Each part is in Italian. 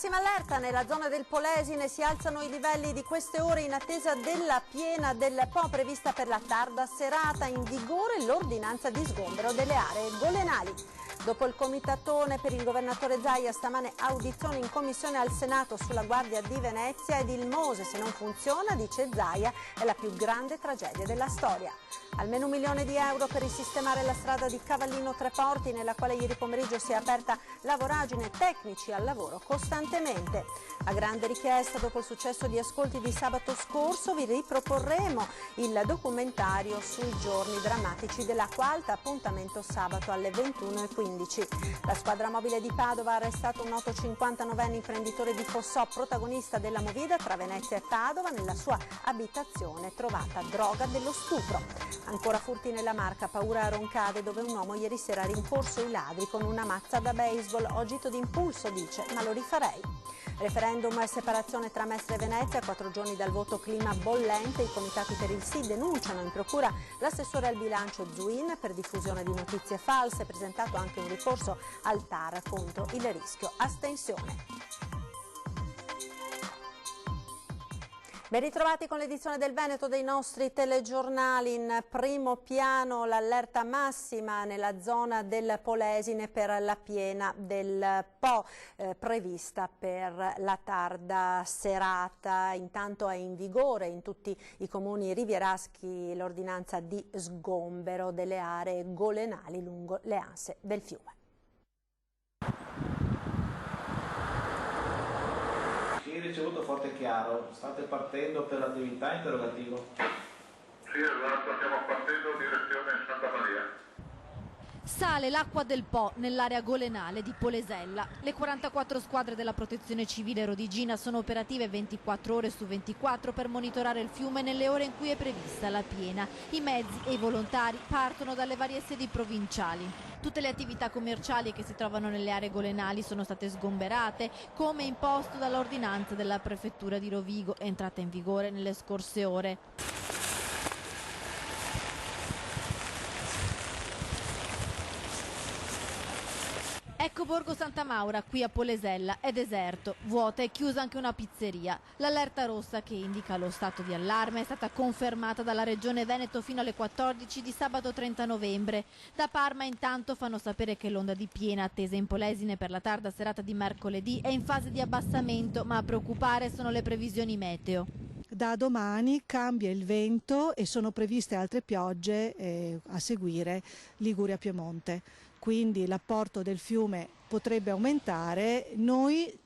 Massima allerta nella zona del Polesine, si alzano i livelli di queste ore in attesa della piena del Po prevista per la tarda serata, in vigore l'ordinanza di sgombero delle aree golenali. Dopo il comitatone per il governatore Zaia, stamane audizione in commissione al Senato sulla Guardia di Venezia ed il Mose, se non funziona, dice Zaia, è la più grande tragedia della storia. Almeno 1 milione di euro per risistemare la strada di Cavallino Treporti, nella quale ieri pomeriggio si è aperta la voragine, tecnici al lavoro costantemente. A grande richiesta, dopo il successo di ascolti di sabato scorso, vi riproporremo il documentario sui giorni drammatici dell'Acqua Alta, appuntamento sabato alle 21:15. La squadra mobile di Padova ha arrestato un noto 59enne imprenditore di Fossò, protagonista della movida tra Venezia e Padova. Nella sua abitazione trovata droga dello stupro. Ancora furti nella Marca, paura a Roncade, dove un uomo ieri sera ha rincorso i ladri con una mazza da baseball. Ho agito d'impulso, dice, ma lo rifarei. Referendum e separazione tra Mestre e Venezia, a 4 giorni dal voto, clima bollente. I comitati per il sì denunciano in procura l'assessore al bilancio Zuin per diffusione di notizie false. Presentato anche un ricorso al TAR contro il rischio astensione. Ben ritrovati con l'edizione del Veneto dei nostri telegiornali. In primo piano l'allerta massima nella zona del Polesine per la piena del Po, prevista per la tarda serata. Intanto è in vigore in tutti i comuni rivieraschi l'ordinanza di sgombero delle aree golenali lungo le anse del fiume. Ricevuto forte e chiaro, state partendo per l'attività, interrogativo? Sì, esatto, stiamo partendo in direzione Santa Maria. Sale l'acqua del Po nell'area golenale di Polesella. Le 44 squadre della Protezione Civile Rodigina sono operative 24 ore su 24 per monitorare il fiume nelle ore in cui è prevista la piena. I mezzi e i volontari partono dalle varie sedi provinciali. Tutte le attività commerciali che si trovano nelle aree golenali sono state sgomberate, come imposto dall'ordinanza della Prefettura di Rovigo, entrata in vigore nelle scorse ore. Ecco Borgo Santa Maura, qui a Polesella, è deserto, vuota e chiusa anche una pizzeria. L'allerta rossa, che indica lo stato di allarme, è stata confermata dalla Regione Veneto fino alle 14 di sabato 30 novembre. Da Parma intanto fanno sapere che l'onda di piena attesa in Polesine per la tarda serata di mercoledì è in fase di abbassamento, ma a preoccupare sono le previsioni meteo. Da domani cambia il vento e sono previste altre piogge a seguire Liguria-Piemonte. Quindi l'apporto del fiume potrebbe aumentare. Noi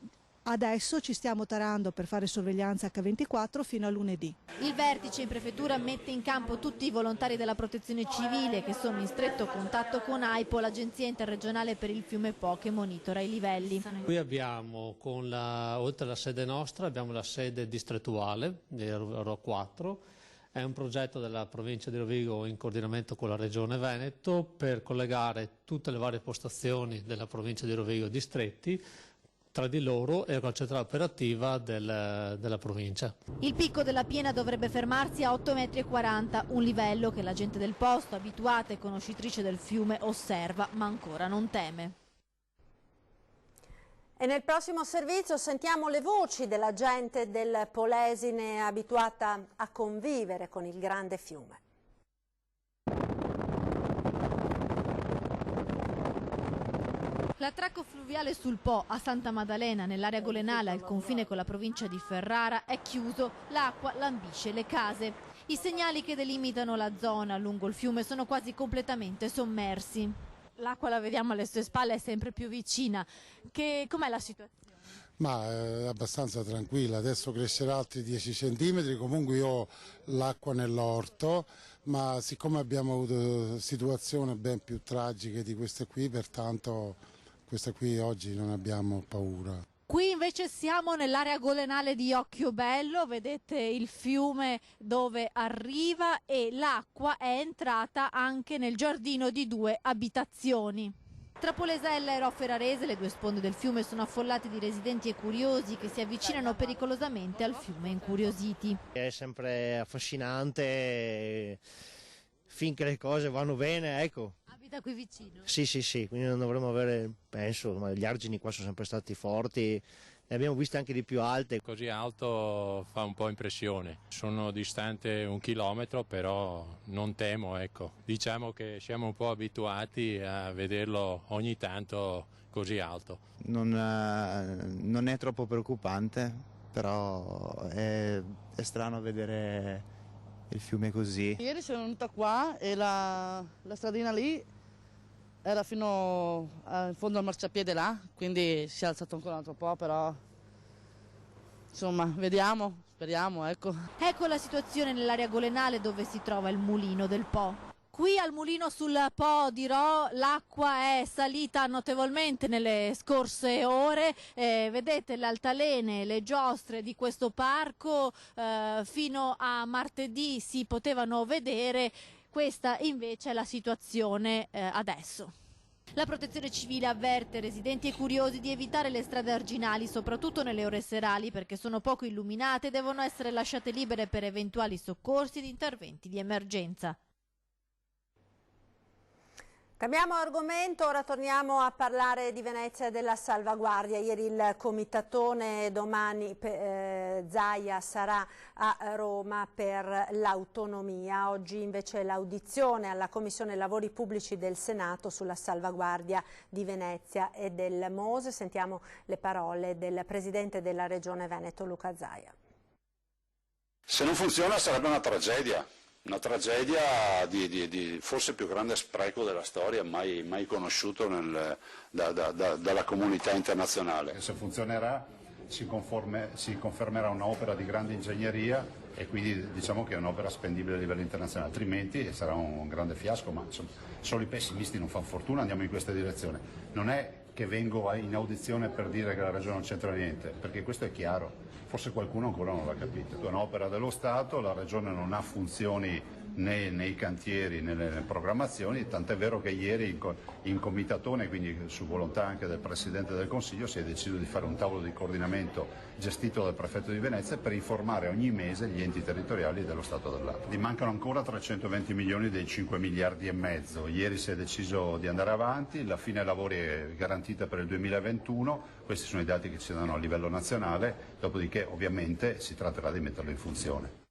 adesso ci stiamo tarando per fare sorveglianza H24 fino a lunedì. Il vertice in prefettura mette in campo tutti i volontari della Protezione Civile che sono in stretto contatto con AIPO, l'agenzia interregionale per il fiume Po, che monitora i livelli. Qui abbiamo, oltre alla sede nostra, abbiamo la sede distrettuale di Ro4. È un progetto della provincia di Rovigo in coordinamento con la Regione Veneto per collegare tutte le varie postazioni della provincia di Rovigo distretti tra di loro e con la centrale operativa della provincia. Il picco della piena dovrebbe fermarsi a 8,40 m, un livello che la gente del posto, abituata e conoscitrice del fiume, osserva ma ancora non teme. E nel prossimo servizio sentiamo le voci della gente del Polesine abituata a convivere con il grande fiume. L'attracco fluviale sul Po a Santa Maddalena, nell'area golenale al confine con la provincia di Ferrara, è chiuso. L'acqua lambisce le case. I segnali che delimitano la zona lungo il fiume sono quasi completamente sommersi. L'acqua la vediamo alle sue spalle, è sempre più vicina. Com'è la situazione? Ma è abbastanza tranquilla, adesso crescerà altri 10 centimetri, comunque io ho l'acqua nell'orto, ma siccome abbiamo avuto situazioni ben più tragiche di queste qui, pertanto questa qui oggi non abbiamo paura. Qui invece siamo nell'area golenale di Occhiobello, vedete il fiume dove arriva e l'acqua è entrata anche nel giardino di 2 abitazioni. Tra Polesella e Ro Ferrarese le 2 sponde del fiume sono affollate di residenti e curiosi che si avvicinano pericolosamente al fiume incuriositi. È sempre affascinante finché le cose vanno bene, ecco. Abita qui vicino? Sì, quindi non dovremmo avere, penso, ma gli argini qua sono sempre stati forti ne abbiamo viste anche di più alte. Così alto fa un po' impressione. Sono distante 1 chilometro, però non temo, ecco. Diciamo che siamo un po' abituati a vederlo ogni tanto così alto. Non è troppo preoccupante, però è strano vedere il fiume così. Ieri sono venuta qua e la stradina lì era fino in fondo al marciapiede là, quindi si è alzato ancora un altro po', però insomma vediamo, speriamo, ecco. Ecco la situazione nell'area golenale dove si trova il mulino del Po. Qui al mulino sul Po di Ro l'acqua è salita notevolmente nelle scorse ore, vedete le altalene, le giostre di questo parco fino a martedì si potevano vedere, questa invece è la situazione adesso. La Protezione Civile avverte residenti e curiosi di evitare le strade arginali, soprattutto nelle ore serali, perché sono poco illuminate e devono essere lasciate libere per eventuali soccorsi ed interventi di emergenza. Cambiamo argomento, ora torniamo a parlare di Venezia e della salvaguardia. Ieri il comitatone, domani Zaia sarà a Roma per l'autonomia. Oggi invece l'audizione alla Commissione Lavori Pubblici del Senato sulla salvaguardia di Venezia e del Mose. Sentiamo le parole del Presidente della Regione Veneto, Luca Zaia. Se non funziona sarebbe una tragedia di forse più grande spreco della storia mai conosciuto dalla comunità internazionale. Se funzionerà si confermerà un'opera di grande ingegneria e quindi diciamo che è un'opera spendibile a livello internazionale, altrimenti sarà un grande fiasco, ma insomma, solo i pessimisti non fanno fortuna, andiamo in questa direzione. Non è che vengo in audizione per dire che la Regione non c'entra niente, perché questo è chiaro. Forse qualcuno ancora non l'ha capito. È un'opera dello Stato, la Regione non ha funzioni né nei cantieri né nelle programmazioni, tant'è vero che ieri in comitatone, quindi su volontà anche del Presidente del Consiglio, si è deciso di fare un tavolo di coordinamento gestito dal Prefetto di Venezia per informare ogni mese gli enti territoriali dello stato dell'arte. Gli mancano ancora 320 milioni dei 5 miliardi e mezzo. Ieri si è deciso di andare avanti, la fine lavori è garantita per il 2021, questi sono i dati che ci danno a livello nazionale, dopodiché ovviamente si tratterà di metterlo in funzione.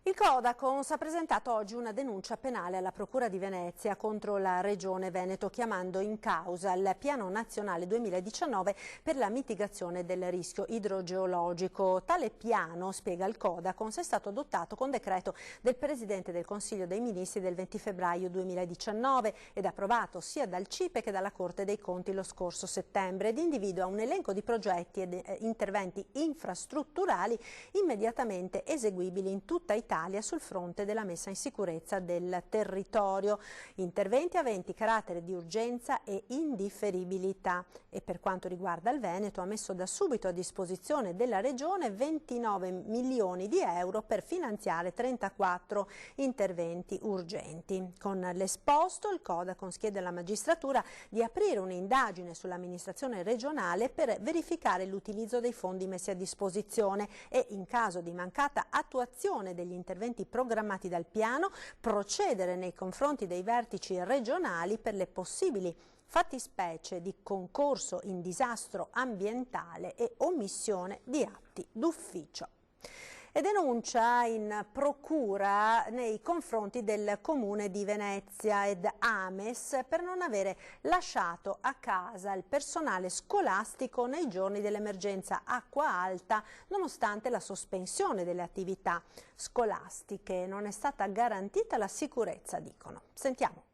Il Codacons ha presentato oggi una denuncia penale alla Procura di Venezia contro la Regione Veneto, chiamando in causa il Piano Nazionale 2019 per la mitigazione del rischio idrogeologico. Tale piano, spiega il Codacons, è stato adottato con decreto del Presidente del Consiglio dei Ministri del 20 febbraio 2019 ed approvato sia dal CIPE che dalla Corte dei Conti lo scorso settembre, ed individua un elenco di progetti ed interventi infrastrutturali immediatamente eseguibili in tutta Italia sul fronte della messa in sicurezza del territorio, interventi aventi carattere di urgenza e indifferibilità. E per quanto riguarda il Veneto ha messo da subito a disposizione della Regione 29 milioni di euro per finanziare 34 interventi urgenti. Con l'esposto il Codacons chiede alla magistratura di aprire un'indagine sull'amministrazione regionale per verificare l'utilizzo dei fondi messi a disposizione e, in caso di mancata attuazione degli interventi programmati dal piano, procedere nei confronti dei vertici regionali per le possibili fattispecie di concorso in disastro ambientale e omissione di atti d'ufficio. E denuncia in procura nei confronti del Comune di Venezia ed Ames per non avere lasciato a casa il personale scolastico nei giorni dell'emergenza acqua alta, nonostante la sospensione delle attività scolastiche. Non è stata garantita la sicurezza, dicono. Sentiamo.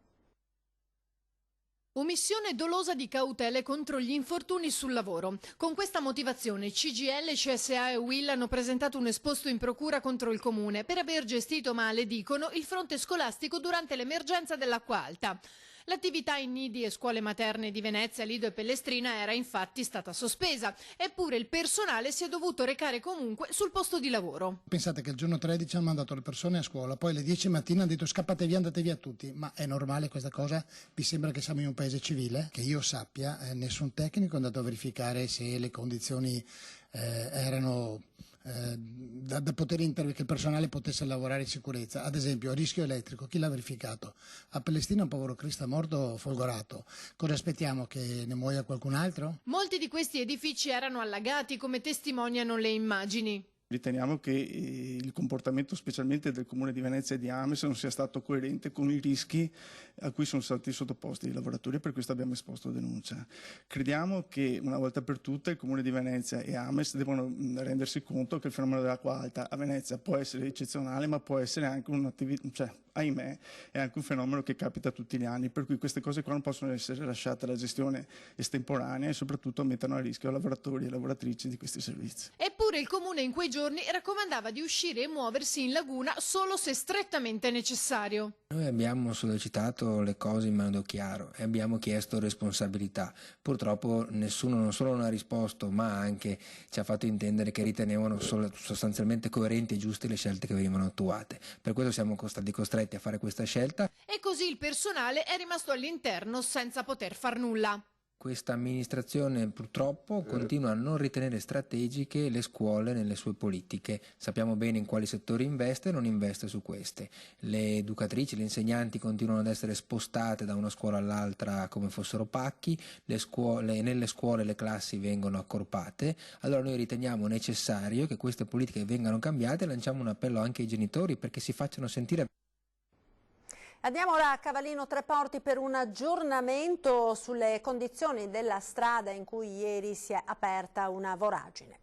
Omissione dolosa di cautele contro gli infortuni sul lavoro. Con questa motivazione CGIL, CSA e UIL hanno presentato un esposto in procura contro il Comune per aver gestito male, dicono, il fronte scolastico durante l'emergenza dell'acqua alta. L'attività in nidi e scuole materne di Venezia, Lido e Pellestrina era infatti stata sospesa, eppure il personale si è dovuto recare comunque sul posto di lavoro. Pensate che il giorno 13 hanno mandato le persone a scuola, poi alle 10 mattina hanno detto scappate via, andate via tutti. Ma è normale questa cosa? Vi sembra che siamo in un paese civile? Che io sappia, nessun tecnico è andato a verificare se le condizioni erano da poter che il personale potesse lavorare in sicurezza. Ad esempio, rischio elettrico, chi l'ha verificato? A Palestina un povero Cristo è morto folgorato. Cosa aspettiamo, che ne muoia qualcun altro? Molti di questi edifici erano allagati, come testimoniano le immagini. Riteniamo che il comportamento specialmente del Comune di Venezia e di Ames non sia stato coerente con i rischi a cui sono stati sottoposti i lavoratori, e per questo abbiamo esposto denuncia. Crediamo che una volta per tutte il Comune di Venezia e Ames devono rendersi conto che il fenomeno dell'acqua alta a Venezia può essere eccezionale, ma può essere anche un'attività, ahimè, è anche un fenomeno che capita tutti gli anni, per cui queste cose qua non possono essere lasciate alla gestione estemporanea e soprattutto mettono a rischio lavoratori e lavoratrici di questi servizi. Eppure il Comune in quei giorni raccomandava di uscire e muoversi in laguna solo se strettamente necessario. Noi abbiamo sollecitato le cose in modo chiaro e abbiamo chiesto responsabilità. Purtroppo nessuno non solo non ha risposto, ma anche ci ha fatto intendere che ritenevano sostanzialmente coerenti e giuste le scelte che venivano attuate. Per questo siamo stati costretti a fare questa scelta. E così il personale è rimasto all'interno senza poter far nulla. Questa amministrazione purtroppo continua a non ritenere strategiche le scuole nelle sue politiche. Sappiamo bene in quali settori investe e non investe su queste. Le educatrici, le insegnanti continuano ad essere spostate da una scuola all'altra come fossero pacchi, nelle scuole le classi vengono accorpate. Allora noi riteniamo necessario che queste politiche vengano cambiate e lanciamo un appello anche ai genitori perché si facciano sentire. Andiamo ora a Cavallino Treporti per un aggiornamento sulle condizioni della strada in cui ieri si è aperta una voragine.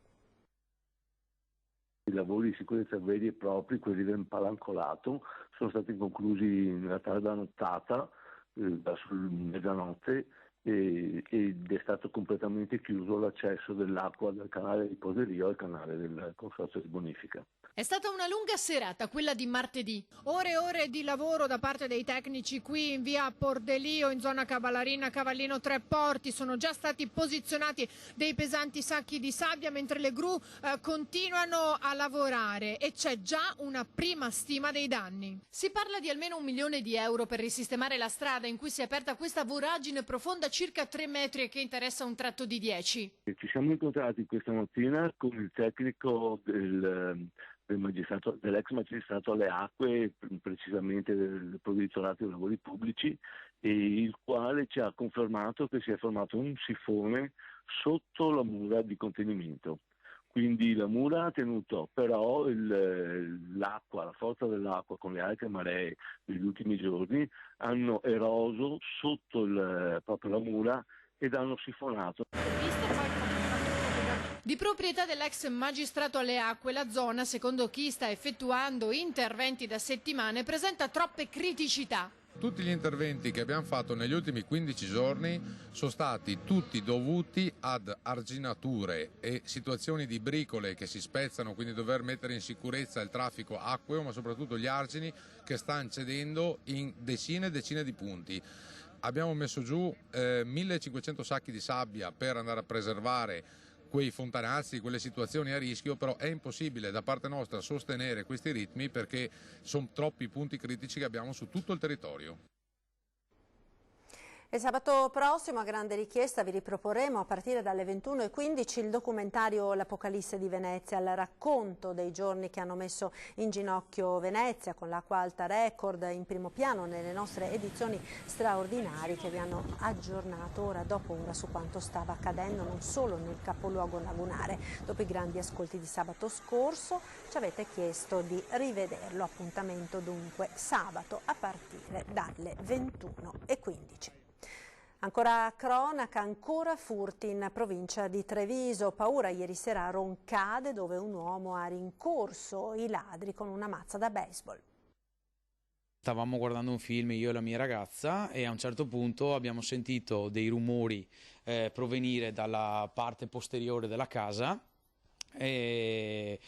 I lavori di sicurezza veri e propri, quelli del palancolato, sono stati conclusi nella tarda nottata, verso mezzanotte, ed è stato completamente chiuso l'accesso dell'acqua dal canale di Poderio al canale del Consorzio di Bonifica. È stata una lunga serata, quella di martedì. Ore e ore di lavoro da parte dei tecnici qui in via Pordelio, in zona Cavallarina, Cavallino Treporti. Sono già stati posizionati dei pesanti sacchi di sabbia mentre le gru continuano a lavorare e c'è già una prima stima dei danni. Si parla di almeno 1 milione di euro per risistemare la strada in cui si è aperta questa voragine profonda circa 3 metri e che interessa un tratto di 10. Ci siamo incontrati questa mattina con il tecnico dell'ex magistrato alle acque, precisamente del provveditorato dei lavori pubblici, e il quale ci ha confermato che si è formato un sifone sotto la mura di contenimento. Quindi la mura ha tenuto, però l'acqua, la forza dell'acqua con le alte maree degli ultimi giorni hanno eroso sotto proprio la mura ed hanno sifonato. Di proprietà dell'ex magistrato alle acque, la zona, secondo chi sta effettuando interventi da settimane, presenta troppe criticità. Tutti gli interventi che abbiamo fatto negli ultimi 15 giorni sono stati tutti dovuti ad arginature e situazioni di bricole che si spezzano, quindi dover mettere in sicurezza il traffico acqueo, ma soprattutto gli argini che stanno cedendo in decine e decine di punti. Abbiamo messo giù 1500 sacchi di sabbia per andare a preservare quei fontanazzi, quelle situazioni a rischio, però è impossibile da parte nostra sostenere questi ritmi perché sono troppi i punti critici che abbiamo su tutto il territorio. E sabato prossimo, a grande richiesta, vi riproporremo a partire dalle 21:15 il documentario L'Apocalisse di Venezia, il racconto dei giorni che hanno messo in ginocchio Venezia, con l'acqua alta record in primo piano nelle nostre edizioni straordinarie che vi hanno aggiornato ora dopo ora su quanto stava accadendo non solo nel capoluogo lagunare. Dopo i grandi ascolti di sabato scorso ci avete chiesto di rivederlo, appuntamento dunque sabato a partire dalle 21:15. Ancora cronaca, ancora furti in provincia di Treviso, paura ieri sera a Roncade dove un uomo ha rincorso i ladri con una mazza da baseball. Stavamo guardando un film io e la mia ragazza e a un certo punto abbiamo sentito dei rumori provenire dalla parte posteriore della casa e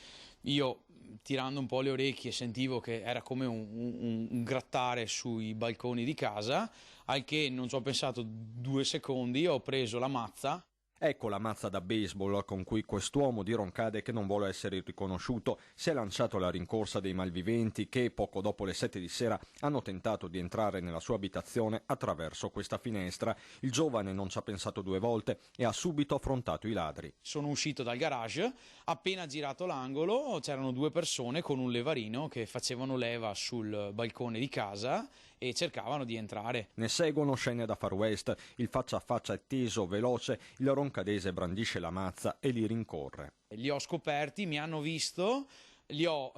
io, tirando un po' le orecchie, sentivo che era come un grattare sui balconi di casa, al che non ci ho pensato 2 secondi, ho preso la mazza Ecco la mazza da baseball con cui quest'uomo di Roncade, che non vuole essere riconosciuto, si è lanciato alla rincorsa dei malviventi che, poco dopo le 7 di sera, hanno tentato di entrare nella sua abitazione attraverso questa finestra. Il giovane non ci ha pensato 2 volte e ha subito affrontato i ladri. Sono uscito dal garage, appena girato l'angolo c'erano 2 persone con un levarino che facevano leva sul balcone di casa e cercavano di entrare. Ne seguono scene da Far West, il faccia a faccia è teso, veloce, il roncadese brandisce la mazza e li rincorre. Li ho scoperti, mi hanno visto, li ho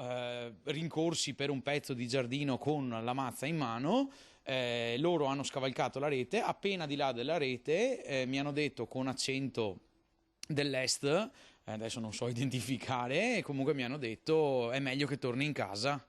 rincorsi per un pezzo di giardino con la mazza in mano, loro hanno scavalcato la rete, appena di là della rete mi hanno detto con accento dell'est, adesso non so identificare, e comunque mi hanno detto è meglio che torni in casa.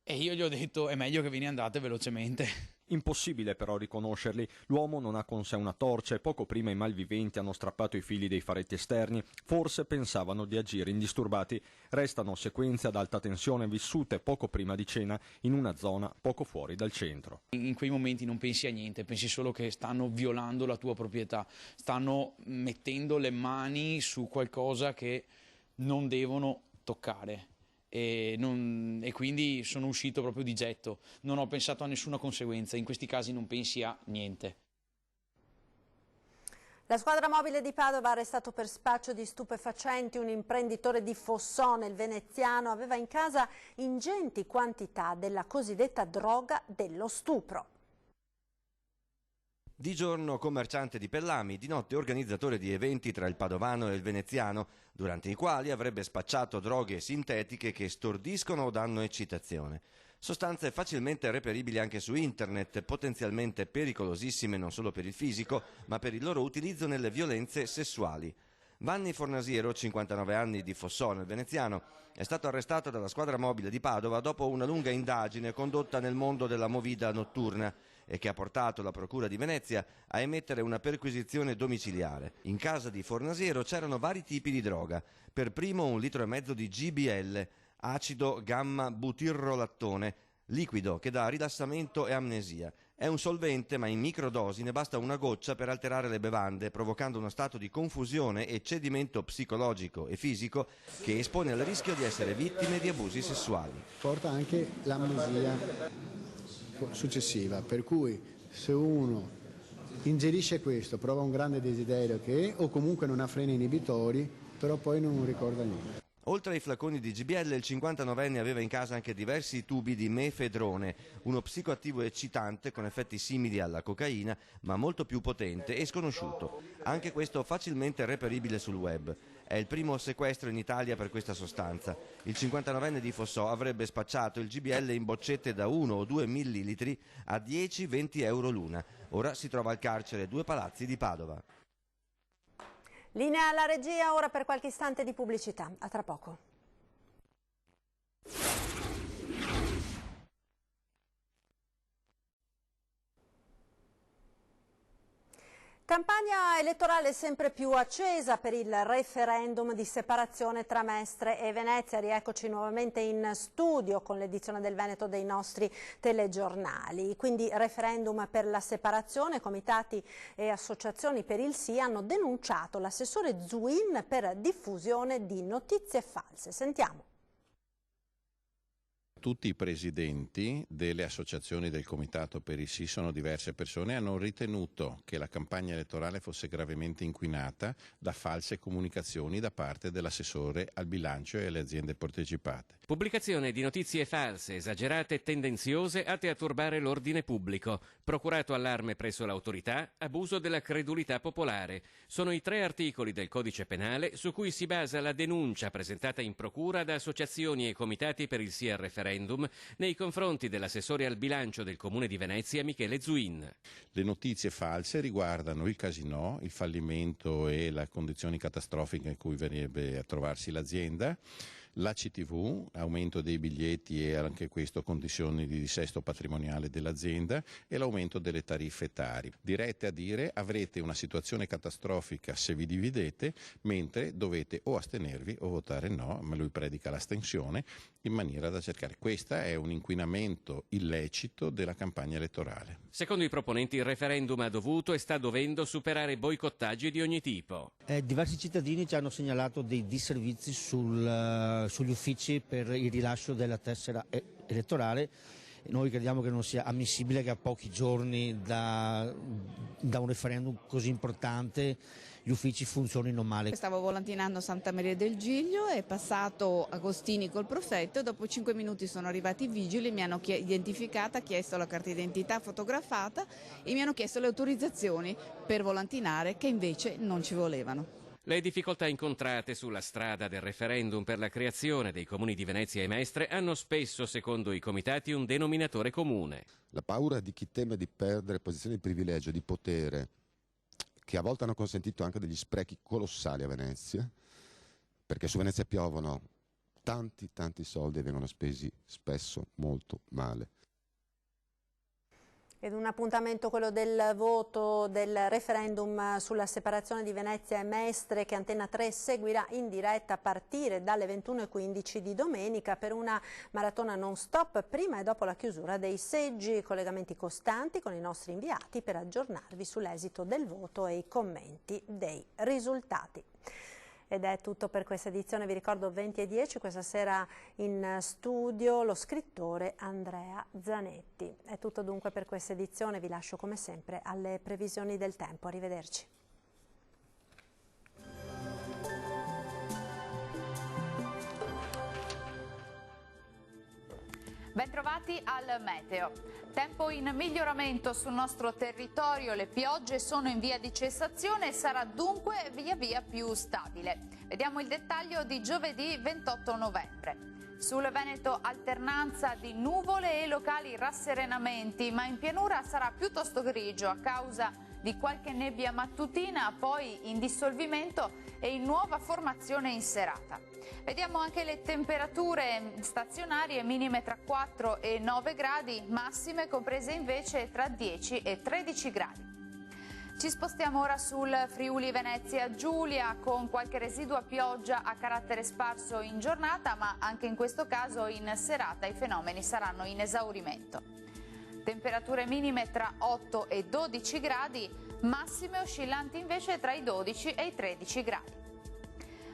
E io gli ho detto è meglio che ve ne andate velocemente. Impossibile però riconoscerli. L'uomo non ha con sé una torcia e poco prima i malviventi hanno strappato i fili dei faretti esterni. Forse pensavano di agire indisturbati. Restano sequenze ad alta tensione vissute poco prima di cena in una zona poco fuori dal centro. In quei momenti non pensi a niente, pensi solo che stanno violando la tua proprietà, stanno mettendo le mani su qualcosa che non devono toccare. E quindi sono uscito proprio di getto, non ho pensato a nessuna conseguenza, in questi casi non pensi a niente. La squadra mobile di Padova ha arrestato per spaccio di stupefacenti un imprenditore di Fossone. Il veneziano aveva in casa ingenti quantità della cosiddetta droga dello stupro. Di giorno commerciante di Pellami, di notte organizzatore di eventi tra il padovano e il veneziano, durante i quali avrebbe spacciato droghe sintetiche che stordiscono o danno eccitazione. Sostanze facilmente reperibili anche su internet, potenzialmente pericolosissime non solo per il fisico, ma per il loro utilizzo nelle violenze sessuali. Vanni Fornasiero, 59 anni, di Fossone, veneziano, è stato arrestato dalla squadra mobile di Padova dopo una lunga indagine condotta nel mondo della movida notturna e che ha portato la Procura di Venezia a emettere una perquisizione domiciliare. In casa di Fornasiero c'erano vari tipi di droga. Per primo 1,5 litri di GBL, acido gamma butirrolattone, liquido che dà rilassamento e amnesia. È un solvente, ma in microdosi ne basta una goccia per alterare le bevande, provocando uno stato di confusione e cedimento psicologico e fisico che espone al rischio di essere vittime di abusi sessuali. Porta anche l'amnesia successiva, per cui se uno ingerisce questo, prova un grande desiderio o comunque non ha freni inibitori, però poi non ricorda niente. Oltre ai flaconi di GBL, il 59enne aveva in casa anche diversi tubi di mefedrone, uno psicoattivo eccitante con effetti simili alla cocaina, ma molto più potente e sconosciuto. Anche questo facilmente reperibile sul web. È il primo sequestro in Italia per questa sostanza. Il 59enne di Fossò avrebbe spacciato il GBL in boccette da 1 o 2 millilitri a 10-20 euro l'una. Ora si trova al carcere 2 Palazzi di Padova. Linea alla regia, ora per qualche istante di pubblicità. A tra poco. Campagna elettorale sempre più accesa per il referendum di separazione tra Mestre e Venezia. Rieccoci nuovamente in studio con l'edizione del Veneto dei nostri telegiornali. Quindi referendum per la separazione, comitati e associazioni per il sì hanno denunciato l'assessore Zuin per diffusione di notizie false. Sentiamo. Tutti i presidenti delle associazioni del Comitato per il Sì, sono diverse persone, hanno ritenuto che la campagna elettorale fosse gravemente inquinata da false comunicazioni da parte dell'assessore al bilancio e alle aziende partecipate. Pubblicazione di notizie false, esagerate e tendenziose atte a turbare l'ordine pubblico. Procurato allarme presso l'autorità, abuso della credulità popolare. Sono i 3 articoli del Codice Penale su cui si basa la denuncia presentata in procura da associazioni e comitati per il sì al referendum nei confronti dell'assessore al bilancio del Comune di Venezia Michele Zuin. Le notizie false riguardano il casinò, il fallimento e le condizioni catastrofiche in cui verrebbe a trovarsi l'azienda. La CTV, aumento dei biglietti e anche questo condizioni di dissesto patrimoniale dell'azienda, e l'aumento delle tariffe Tari. Dirette a dire avrete una situazione catastrofica se vi dividete, mentre dovete o astenervi o votare no, ma lui predica l'astensione, in maniera da cercare. Questo è un inquinamento illecito della campagna elettorale. Secondo i proponenti il referendum ha dovuto e sta dovendo superare boicottaggi di ogni tipo. Diversi cittadini ci hanno segnalato dei disservizi sugli uffici per il rilascio della tessera elettorale. Noi crediamo che non sia ammissibile che a pochi giorni da un referendum così importante gli uffici funzionino male. Stavo volantinando Santa Maria del Giglio, è passato Agostini col prefetto e dopo 5 minuti sono arrivati i vigili, mi hanno identificata, chiesto la carta d'identità fotografata e mi hanno chiesto le autorizzazioni per volantinare che invece non ci volevano. Le difficoltà incontrate sulla strada del referendum per la creazione dei comuni di Venezia e Mestre hanno spesso, secondo i comitati, un denominatore comune. La paura di chi teme di perdere posizioni di privilegio, di potere, che a volte hanno consentito anche degli sprechi colossali a Venezia, perché su Venezia piovono tanti soldi e vengono spesi spesso molto male. Ed un appuntamento, quello del voto del referendum sulla separazione di Venezia e Mestre, che Antena 3 seguirà in diretta a partire dalle 21:15 di domenica per una maratona non stop prima e dopo la chiusura dei seggi, collegamenti costanti con i nostri inviati per aggiornarvi sull'esito del voto e i commenti dei risultati. Ed è tutto per questa edizione, vi ricordo 20:10, questa sera in studio lo scrittore Andrea Zanetti. È tutto dunque per questa edizione, vi lascio come sempre alle previsioni del tempo, arrivederci. Bentrovati al meteo. Tempo in miglioramento sul nostro territorio, le piogge sono in via di cessazione e sarà dunque via via più stabile. Vediamo il dettaglio di giovedì 28 novembre. Sul Veneto alternanza di nuvole e locali rasserenamenti, ma in pianura sarà piuttosto grigio a causa di qualche nebbia mattutina, poi in dissolvimento e in nuova formazione in serata. Vediamo anche le temperature stazionarie, minime tra 4 e 9 gradi, massime comprese invece tra 10 e 13 gradi. Ci spostiamo ora sul Friuli Venezia Giulia con qualche residua pioggia a carattere sparso in giornata, ma anche in questo caso in serata i fenomeni saranno in esaurimento. Temperature minime tra 8 e 12 gradi, massime oscillanti invece tra i 12 e i 13 gradi.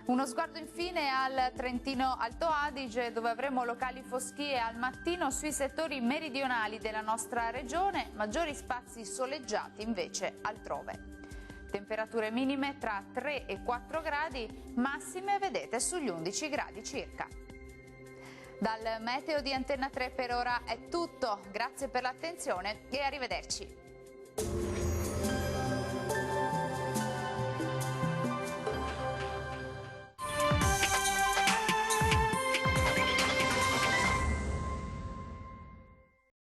Uno sguardo infine al Trentino Alto Adige, dove avremo locali foschie al mattino sui settori meridionali della nostra regione, maggiori spazi soleggiati invece altrove. Temperature minime tra 3 e 4 gradi, massime vedete sugli 11 gradi circa. Dal meteo di Antena 3 per ora è tutto, grazie per l'attenzione e arrivederci.